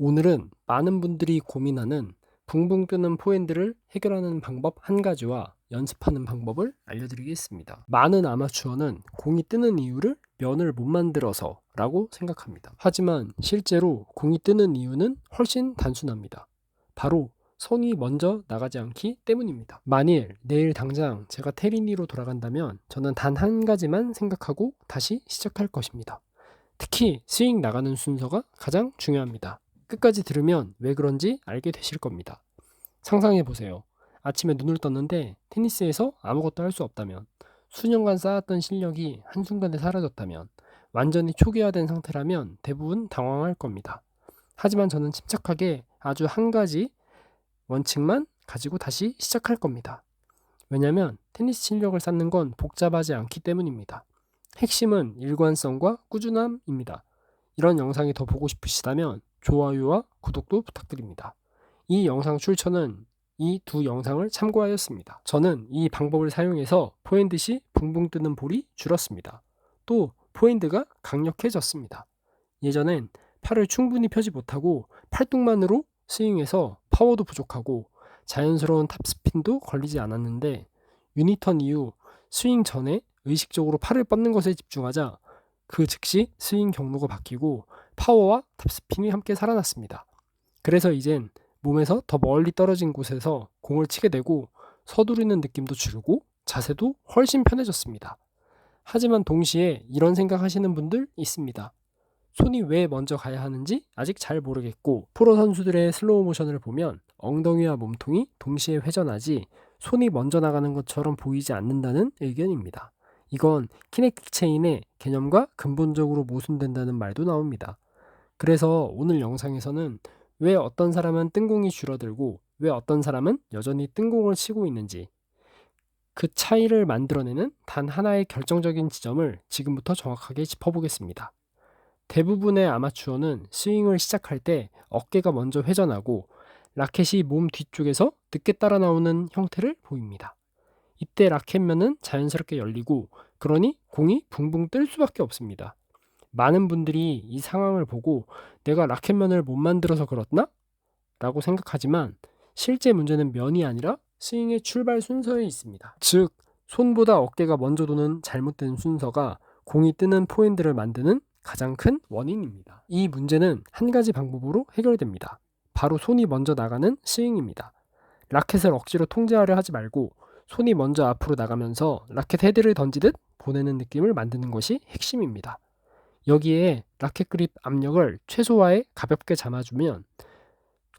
오늘은 많은 분들이 고민하는 붕붕 뜨는 포핸드를 해결하는 방법 한 가지와 연습하는 방법을 알려드리겠습니다. 많은 아마추어는 공이 뜨는 이유를 면을 못 만들어서 라고 생각합니다. 하지만 실제로 공이 뜨는 이유는 훨씬 단순합니다. 바로 손이 먼저 나가지 않기 때문입니다. 만일 내일 당장 제가 테린이로 돌아간다면 저는 단 한 가지만 생각하고 다시 시작할 것입니다. 특히 스윙 나가는 순서가 가장 중요합니다. 끝까지 들으면 왜 그런지 알게 되실 겁니다. 상상해 보세요. 아침에 눈을 떴는데 테니스에서 아무것도 할 수 없다면, 수년간 쌓았던 실력이 한순간에 사라졌다면, 완전히 초기화된 상태라면 대부분 당황할 겁니다. 하지만 저는 침착하게 아주 한 가지 원칙만 가지고 다시 시작할 겁니다. 왜냐하면 테니스 실력을 쌓는 건 복잡하지 않기 때문입니다. 핵심은 일관성과 꾸준함입니다. 이런 영상이 더 보고 싶으시다면 좋아요와 구독도 부탁드립니다. 이 영상 출처는 이 두 영상을 참고하였습니다. 저는 이 방법을 사용해서 포핸드 시 붕붕 뜨는 볼이 줄었습니다. 또 포핸드가 강력해졌습니다. 예전엔 팔을 충분히 펴지 못하고 팔뚝만으로 스윙해서 파워도 부족하고 자연스러운 탑스핀도 걸리지 않았는데, 유니턴 이후 스윙 전에 의식적으로 팔을 뻗는 것에 집중하자 그 즉시 스윙 경로가 바뀌고 파워와 탑스핀이 함께 살아났습니다. 그래서 이젠 몸에서 더 멀리 떨어진 곳에서 공을 치게 되고 서두르는 느낌도 줄고 자세도 훨씬 편해졌습니다. 하지만 동시에 이런 생각하시는 분들 있습니다. 손이 왜 먼저 가야 하는지 아직 잘 모르겠고, 프로 선수들의 슬로우 모션을 보면 엉덩이와 몸통이 동시에 회전하지 손이 먼저 나가는 것처럼 보이지 않는다는 의견입니다. 이건 키네틱 체인의 개념과 근본적으로 모순된다는 말도 나옵니다. 그래서 오늘 영상에서는 왜 어떤 사람은 뜬공이 줄어들고 왜 어떤 사람은 여전히 뜬공을 치고 있는지, 그 차이를 만들어내는 단 하나의 결정적인 지점을 지금부터 정확하게 짚어보겠습니다. 대부분의 아마추어는 스윙을 시작할 때 어깨가 먼저 회전하고 라켓이 몸 뒤쪽에서 늦게 따라 나오는 형태를 보입니다. 이때 라켓면은 자연스럽게 열리고, 그러니 공이 붕붕 뜰 수밖에 없습니다. 많은 분들이 이 상황을 보고 내가 라켓면을 못 만들어서 그렇나? 라고 생각하지만 실제 문제는 면이 아니라 스윙의 출발 순서에 있습니다. 즉, 손보다 어깨가 먼저 도는 잘못된 순서가 공이 뜨는 포핸드를 만드는 가장 큰 원인입니다. 이 문제는 한 가지 방법으로 해결됩니다. 바로 손이 먼저 나가는 스윙입니다. 라켓을 억지로 통제하려 하지 말고 손이 먼저 앞으로 나가면서 라켓 헤드를 던지듯 보내는 느낌을 만드는 것이 핵심입니다. 여기에 라켓 그립 압력을 최소화해 가볍게 잡아주면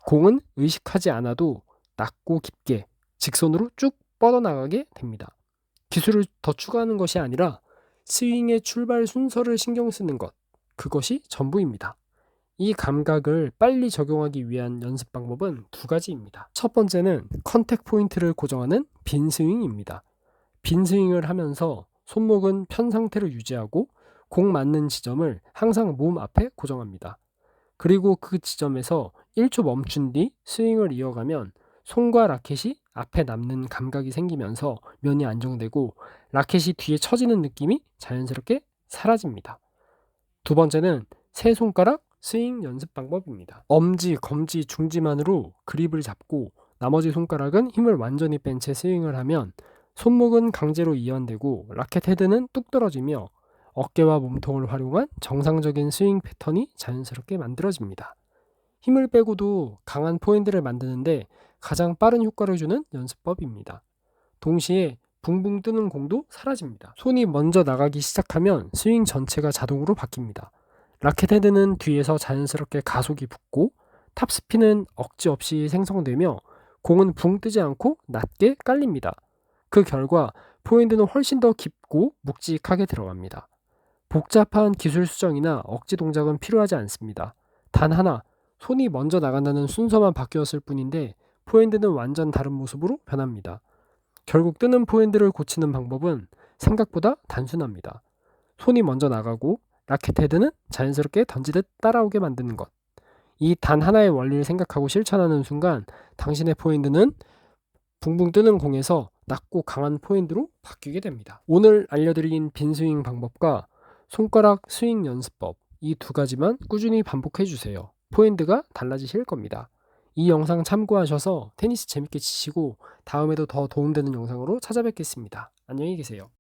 공은 의식하지 않아도 낮고 깊게 직선으로 쭉 뻗어나가게 됩니다. 기술을 더 추가하는 것이 아니라 스윙의 출발 순서를 신경 쓰는 것, 그것이 전부입니다. 이 감각을 빨리 적용하기 위한 연습 방법은 두 가지입니다. 첫 번째는 컨택 포인트를 고정하는 빈 스윙입니다. 빈 스윙을 하면서 손목은 편 상태를 유지하고 공 맞는 지점을 항상 몸 앞에 고정합니다. 그리고 그 지점에서 1초 멈춘 뒤 스윙을 이어가면 손과 라켓이 앞에 남는 감각이 생기면서 면이 안정되고 라켓이 뒤에 처지는 느낌이 자연스럽게 사라집니다. 두 번째는 세 손가락 스윙 연습 방법입니다. 엄지, 검지, 중지만으로 그립을 잡고 나머지 손가락은 힘을 완전히 뺀 채 스윙을 하면 손목은 강제로 이완되고 라켓 헤드는 뚝 떨어지며 어깨와 몸통을 활용한 정상적인 스윙 패턴이 자연스럽게 만들어집니다. 힘을 빼고도 강한 포핸드를 만드는데 가장 빠른 효과를 주는 연습법입니다. 동시에 붕붕 뜨는 공도 사라집니다. 손이 먼저 나가기 시작하면 스윙 전체가 자동으로 바뀝니다. 라켓 헤드는 뒤에서 자연스럽게 가속이 붙고 탑스핀은 억지 없이 생성되며 공은 붕 뜨지 않고 낮게 깔립니다. 그 결과 포핸드는 훨씬 더 깊고 묵직하게 들어갑니다. 복잡한 기술 수정이나 억지 동작은 필요하지 않습니다. 단 하나, 손이 먼저 나간다는 순서만 바뀌었을 뿐인데 포핸드는 완전 다른 모습으로 변합니다. 결국 뜨는 포핸드를 고치는 방법은 생각보다 단순합니다. 손이 먼저 나가고 라켓 헤드는 자연스럽게 던지듯 따라오게 만드는 것. 이 단 하나의 원리를 생각하고 실천하는 순간 당신의 포핸드는 붕붕 뜨는 공에서 낮고 강한 포핸드로 바뀌게 됩니다. 오늘 알려드린 빈스윙 방법과 손가락 스윙 연습법, 이 두 가지만 꾸준히 반복해 주세요. 포핸드가 달라지실 겁니다. 이 영상 참고하셔서 테니스 재밌게 치시고 다음에도 더 도움되는 영상으로 찾아뵙겠습니다. 안녕히 계세요.